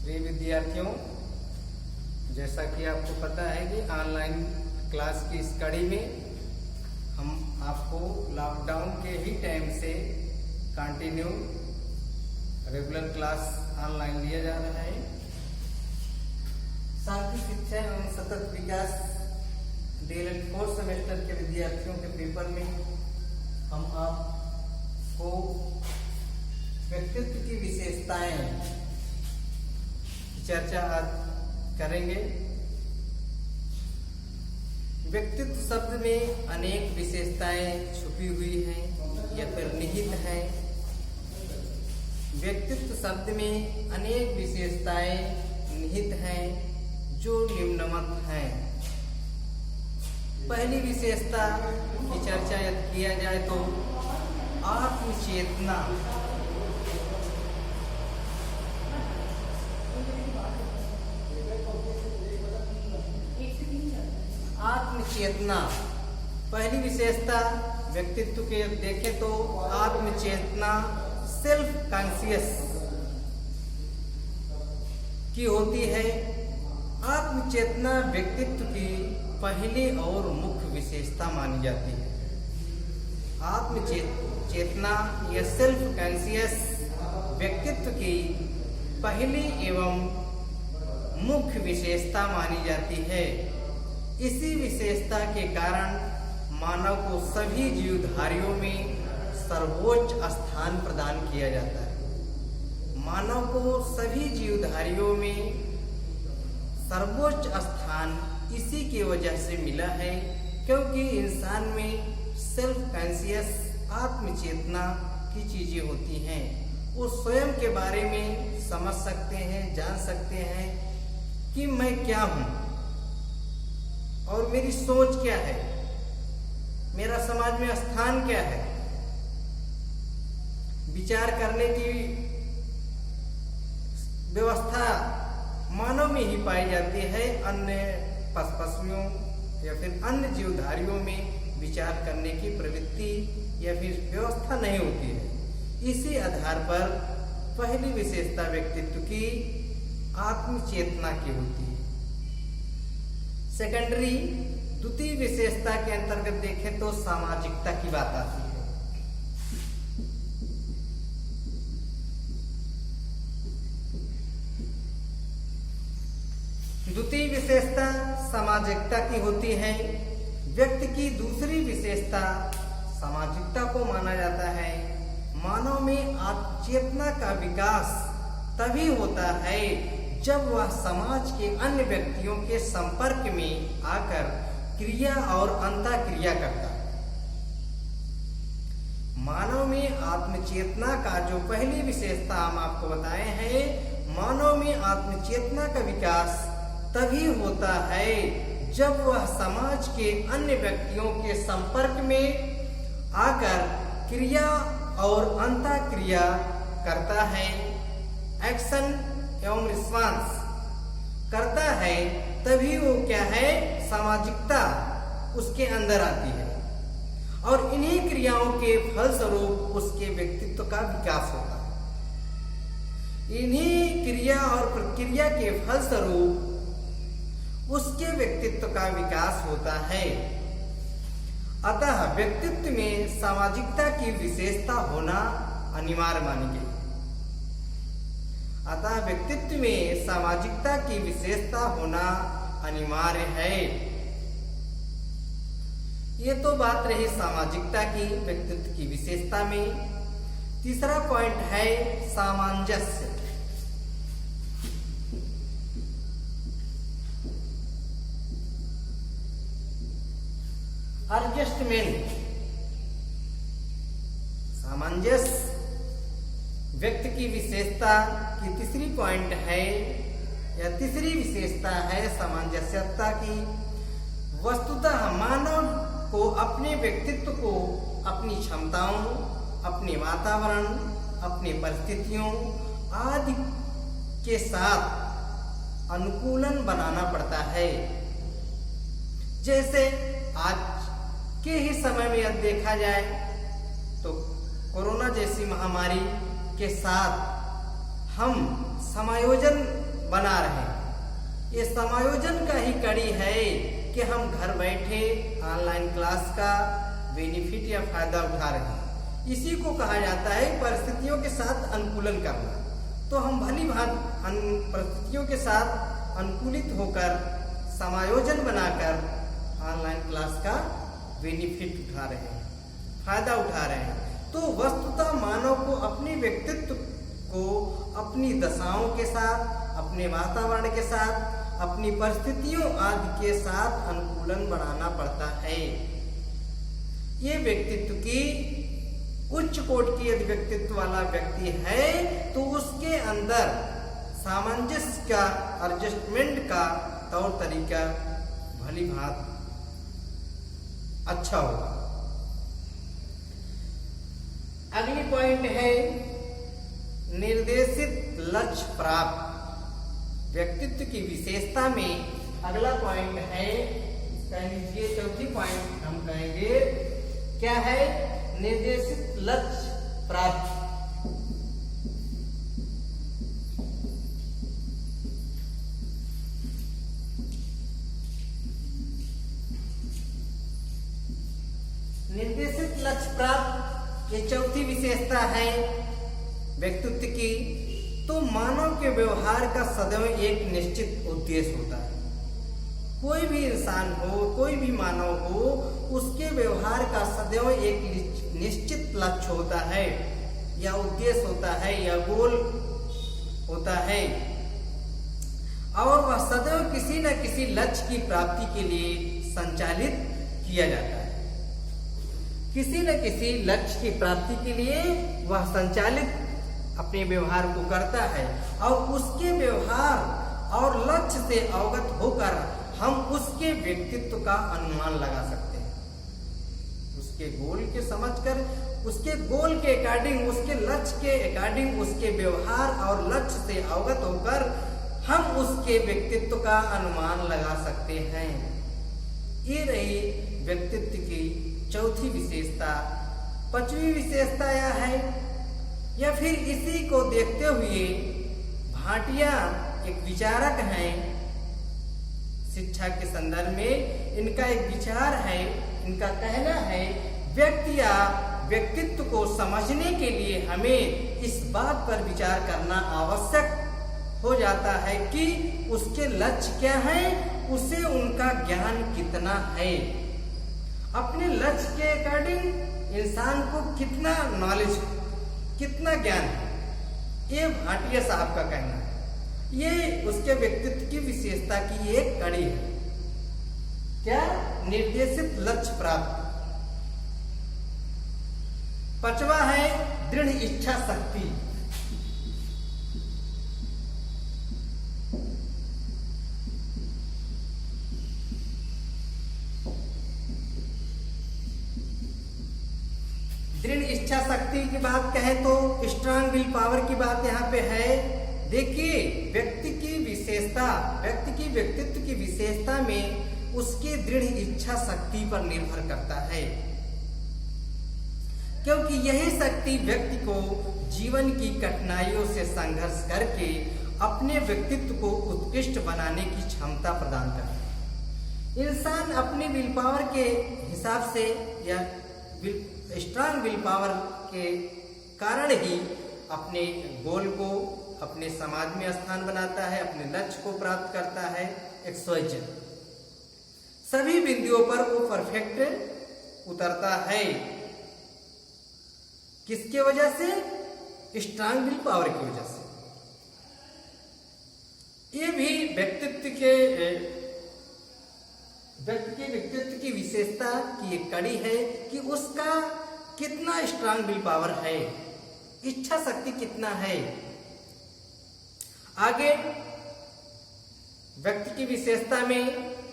प्रिय विद्यार्थियों, जैसा कि आपको पता है कि ऑनलाइन क्लास की इस कड़ी में हम आपको लॉकडाउन के ही टाइम से कंटिन्यू रेगुलर क्लास ऑनलाइन लिया जा रहा है। शांति शिक्षा एवं सतत विकास DLED 4th सेमेस्टर के विद्यार्थियों के पेपर में हम आपको व्यक्तित्व की विशेषताएं चर्चा आज करेंगे। व्यक्तित्व शब्द में अनेक विशेषताएं छुपी हुई हैं या फिर निहित हैं। व्यक्तित्व शब्द में अनेक विशेषताएं निहित हैं जो निम्नमत हैं। पहली विशेषता की चर्चा यदि किया जाए तो आत्मचेतना। आत्मचेतना पहली विशेषता व्यक्तित्व के देखें तो आत्मचेतना सेल्फ कॉन्शियस की होती है। आत्मचेतना व्यक्तित्व की पहली और मुख्य विशेषता मानी जाती है। आत्मचेतना या सेल्फ कॉन्शियस व्यक्तित्व की पहली एवं मुख्य विशेषता मानी जाती है। इसी विशेषता के कारण मानव को सभी जीवधारियों में सर्वोच्च स्थान प्रदान किया जाता है। मानव को सभी जीवधारियों में सर्वोच्च स्थान इसी की वजह से मिला है क्योंकि इंसान में सेल्फ कॉन्शियस आत्मचेतना की चीजें होती हैं। वो स्वयं के बारे में समझ सकते हैं, जान सकते हैं कि मैं क्या हूँ और मेरी सोच क्या है, मेरा समाज में स्थान क्या है। विचार करने की व्यवस्था मानव में ही पाई जाती है। अन्य पशुओं या फिर अन्य जीवधारियों में विचार करने की प्रवृत्ति या फिर व्यवस्था नहीं होती है। इसी आधार पर पहली विशेषता व्यक्तित्व की आत्मचेतना की होती है। सेकेंडरी द्वितीय विशेषता के अंतर्गत देखें तो सामाजिकता की बात आती है। द्वितीय विशेषता सामाजिकता की होती है। व्यक्ति की दूसरी विशेषता सामाजिकता को माना जाता है। मानव में आत्मचेतना का विकास तभी होता है जब वह समाज के अन्य व्यक्तियों के संपर्क में आकर क्रिया और अंतःक्रिया करता है। मानव में आत्मचेतना का जो पहली विशेषता हम आपको बताए हैं, मानव में आत्मचेतना का विकास तभी होता है जब वह समाज के अन्य व्यक्तियों के संपर्क में आकर क्रिया और अंतःक्रिया करता है। एक्शन एवं रिस्पांस करता है, तभी वो क्या है, सामाजिकता उसके अंदर आती है और इन्हीं क्रियाओं के फलस्वरूप उसके व्यक्तित्व का विकास होता है। इन्हीं क्रिया और प्रक्रिया के फलस्वरूप उसके व्यक्तित्व का विकास होता है। अतः व्यक्तित्व में सामाजिकता की विशेषता होना अनिवार्य मानी गई। अतः व्यक्तित्व में सामाजिकता की विशेषता होना अनिवार्य है। ये तो बात रही सामाजिकता की, व्यक्तित्व की विशेषता में। तीसरा पॉइंट है सामंजस्य। एडजस्टमेंट। सामंजस्य व्यक्ति की विशेषता की तीसरी पॉइंट है या तीसरी विशेषता है सामंजस्यता की। वस्तुतः मानव को अपने व्यक्तित्व को अपनी क्षमताओं, अपने वातावरण, अपनी परिस्थितियों आदि के साथ अनुकूलन बनाना पड़ता है। जैसे आज के ही समय में यदि देखा जाए तो कोरोना जैसी महामारी के साथ हम समायोजन बना रहे। ये समायोजन का ही कड़ी है कि हम घर बैठे ऑनलाइन क्लास का बेनिफिट या फायदा उठा रहे हैं। इसी को कहा जाता है परिस्थितियों के साथ अनुकूलन करना। तो हम भली भांति परिस्थितियों के साथ अनुकूलित होकर समायोजन बनाकर ऑनलाइन क्लास का बेनिफिट उठा रहे हैं, फायदा उठा रहे हैं। तो वस्तुतः मानव को अपने व्यक्तित्व को अपनी दशाओं के साथ, अपने वातावरण के साथ, अपनी परिस्थितियों आदि के साथ अनुकूलन बनाना पड़ता है। ये व्यक्तित्व की उच्च कोटि की यदि व्यक्तित्व वाला व्यक्ति है तो उसके अंदर सामंजस्य का, एडजस्टमेंट का तौर तरीका भली भांति अच्छा होगा। अगली पॉइंट है निर्देशित लक्ष्य प्राप्त। व्यक्तित्व की विशेषता में अगला पॉइंट है, कह लीजिए चौथी पॉइंट हम कहेंगे क्या है? निर्देशित लक्ष्य प्राप्त। निर्देशित लक्ष्य प्राप्त ये चौथी विशेषता है व्यक्तित्व की। तो मानव के व्यवहार का सदैव एक निश्चित उद्देश्य होता है। कोई भी इंसान हो, कोई भी मानव हो, उसके व्यवहार का सदैव एक निश्चित लक्ष्य होता है या उद्देश्य होता है या गोल होता है, और वह सदैव किसी न किसी लक्ष्य की प्राप्ति के लिए संचालित किया जाता है। किसी न किसी लक्ष्य की प्राप्ति के लिए वह संचालित अपने व्यवहार को करता है, और उसके व्यवहार और लक्ष्य से अवगत होकर हम उसके व्यक्तित्व का अनुमान लगा सकते हैं। उसके गोल के समझकर, उसके गोल के अकॉर्डिंग, उसके लक्ष्य के अकॉर्डिंग, उसके व्यवहार और लक्ष्य से अवगत होकर हम उसके व्यक्तित्व का अनुमान लगा सकते हैं। ये रही व्यक्तित्व की चौथी विशेषता। पांचवी विशेषता यह है, या फिर इसी को देखते हुए भाटिया एक विचारक हैं शिक्षा के संदर्भ में। इनका एक विचार है, इनका कहना है व्यक्ति या व्यक्तित्व को समझने के लिए हमें इस बात पर विचार करना आवश्यक हो जाता है कि उसके लक्ष्य क्या हैं, उसे उनका ज्ञान कितना है। अपने लक्ष्य के अकॉर्डिंग इंसान को कितना नॉलेज, कितना ज्ञान है, ये भाटिया साहब का कहना है। ये उसके व्यक्तित्व की विशेषता की एक कड़ी है। क्या? निर्देशित लक्ष्य प्राप्त। पांचवा है दृढ़ इच्छा शक्ति। दृढ़ इच्छा शक्ति की बात कहें तो स्ट्रांग विल पावर की बात यहाँ पे है। देखिए, व्यक्ति की विशेषता, व्यक्ति की व्यक्तित्व की विशेषता में उसकी दृढ़ इच्छा शक्ति पर निर्भर करता है, क्योंकि यही शक्ति व्यक्ति को जीवन की कठिनाइयों से संघर्ष करके अपने व्यक्तित्व को उत्कृष्ट बनाने की क्षमता प्रदान करती है। इंसान अपनी विल पावर के हिसाब से या स्ट्रांग विल पावर के कारण ही अपने गोल को, अपने समाज में स्थान बनाता है, अपने लक्ष्य को प्राप्त करता है। XYZ सभी बिंदुओं पर वो परफेक्ट उतरता है। किसके वजह से? स्ट्रांग विल पावर की वजह से। ये भी व्यक्ति के व्यक्तित्व की विशेषता की एक कड़ी है कि उसका कितना स्ट्रांग विल पावर है, इच्छा शक्ति कितना है। आगे व्यक्ति की विशेषता में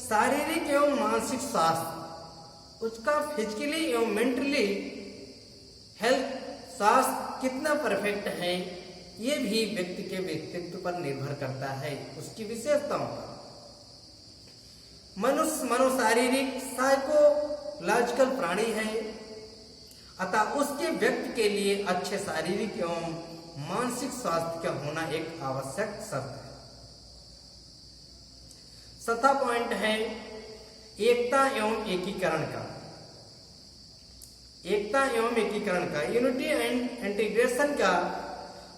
शारीरिक एवं मानसिक स्वास्थ्य, उसका फिजिकली एवं मेंटली हेल्थ, स्वास्थ्य कितना परफेक्ट है, ये भी व्यक्ति के व्यक्तित्व पर निर्भर करता है, उसकी विशेषताओं पर। मनुष्य मनोशारीरिक साइकोलॉजिकल प्राणी है, अतः उसके व्यक्ति के लिए अच्छे शारीरिक एवं मानसिक स्वास्थ्य का होना एक आवश्यक शर्त है। चौथा पॉइंट है एकता एवं एकीकरण का। एकता एवं एकीकरण का, यूनिटी एंड इंटीग्रेशन का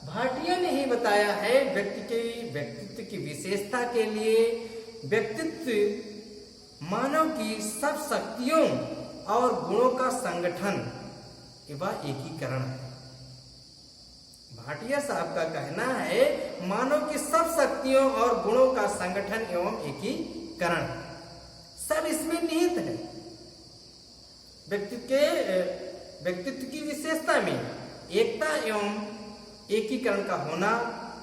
भाटिया ने ही बताया है। व्यक्तित्व की विशेषता के लिए व्यक्तित्व मानव की सब शक्तियों और गुणों का संगठन एवं एकीकरण है। भाटिया साहब का कहना है मानव की सब शक्तियों और गुणों का संगठन एवं एकीकरण सब इसमें निहित है। व्यक्तित्व की विशेषता में एकता एवं एकीकरण का होना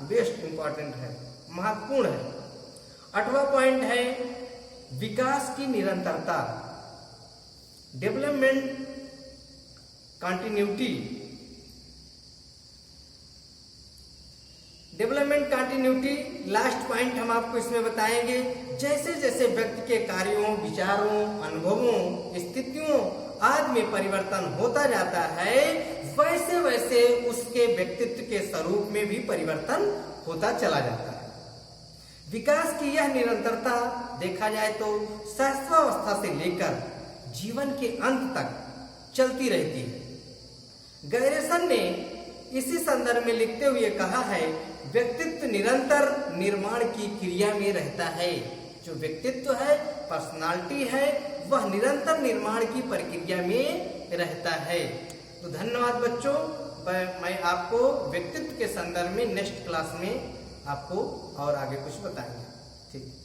बेस्ट इंपॉर्टेंट है, महत्वपूर्ण है। 8वां पॉइंट है विकास की निरंतरता, development continuity. Development continuity last point हम आपको इसमें बताएंगे। जैसे जैसे व्यक्ति के कार्यों, विचारों, अनुभवों, स्थितियों आदि में परिवर्तन होता जाता है, वैसे वैसे उसके व्यक्तित्व के स्वरूप में भी परिवर्तन होता चला जाता है। विकास की यह निरंतरता देखा जाए तो सहस्त्रावस्था से लेकर जीवन के अंत तक चलती रहती है। गैरेसन ने इसी संदर्भ में लिखते हुए कहा है व्यक्तित्व निरंतर निर्माण की क्रिया में रहता है। जो व्यक्तित्व है, पर्सनालिटी है, वह निरंतर निर्माण की प्रक्रिया में रहता है। तो धन्यवाद बच्चों, मैं आपको व्यक्तित्व के संदर्भ में नेक्स्ट क्लास में आपको और आगे कुछ बताएंगे। ठीक।